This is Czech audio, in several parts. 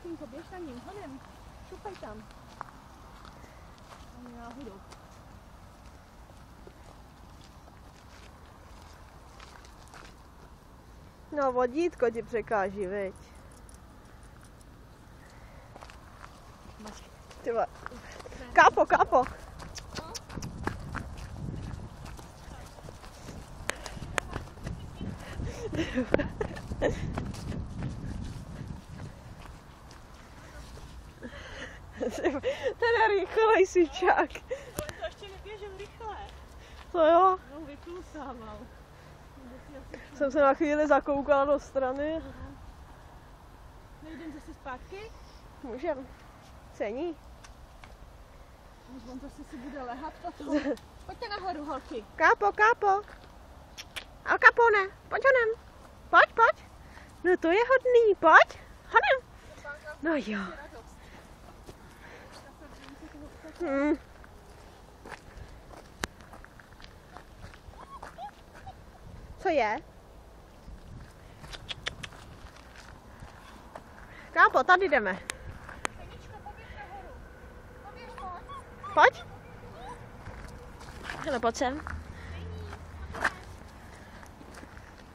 Martinko, běž na ním, honem, šupej tam. Tam náhodou. No, vodítko ti překáží, viď? Tyva. Kápo, kápo. Ten je rychlej sičák. Ale to ještě neběžel rychle. To jo. No, vyplusával. Jsem se na chvíli zakoukala do strany. Nejdem zase zpátky? Můžem. Cení. Když on zase si bude lehat potom. Pojďte nahoru, holky. Kápo, kápo. Al Capone, pojď honem. Pojď, pojď. No to je hodný, pojď. Honem. No jo. Co je? Kápo, tady jdeme. Pojď. No, pojď sem.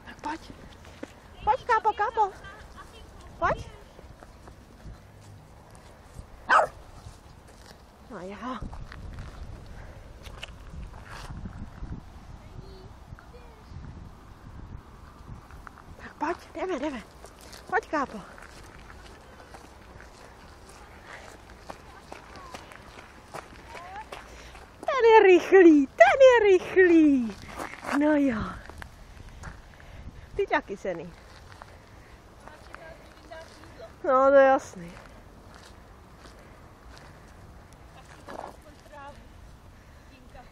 Tak pojď. Pojď, kápo, kápo. Pojď. No jo. Tak pojď, jdeme, jdeme. Pojď, kápo. Ten je rychlý, ten je rychlý. No jo. Ty taky cený. No, to je jasný.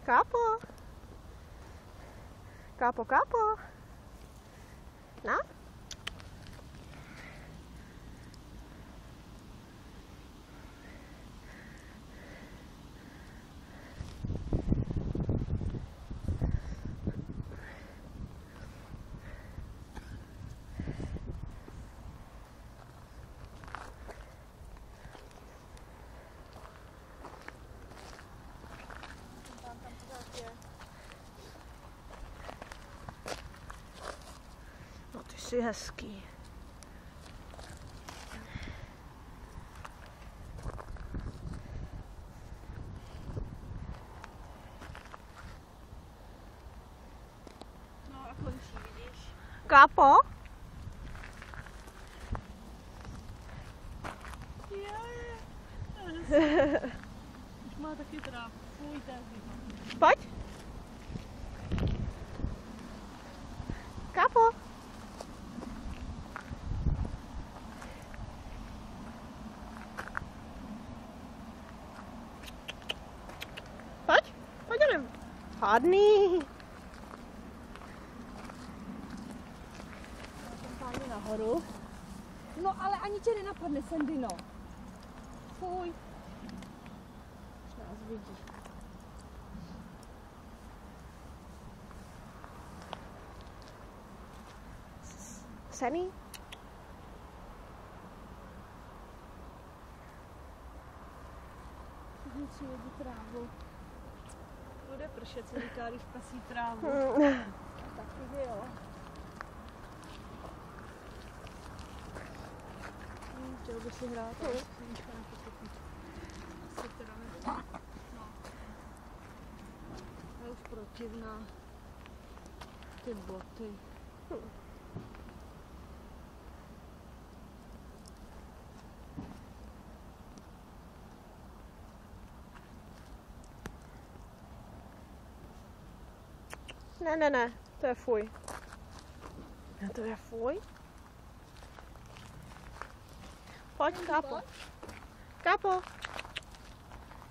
Kápo. Kápo, kápo. No? No ty jsi hezký. No a končí, vidíš? Kápo? Už má taky trávu. Fuj, tady. Pojď. Kápo. Pojď, pojď jdem. Hodný. Páně nahoru. No ale ani tě nenapadne, Sandino. Fuj. Už nás vidí. Sení? Vnitř jedí trávu. Bude pršet, co říká, když pasí trávu. Taky že jo. Chtěl by si hrát, ale Senička nepochopí. Asi teda ne. No. Je už protivná. Ty boty. Ne, ne, ne, to je fuj. No to je fuj. Pojď, kápo. Kápo.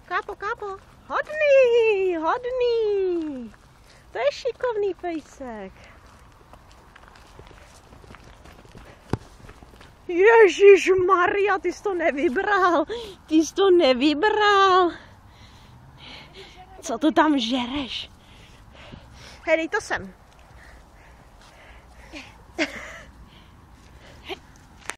Kápo, kápo. Hodný, hodný. To je šikovný pejsek. Ježišmarja, ty jsi to nevybral. Ty jsi to nevybral. Co to tam žereš? Hej, dej to sem.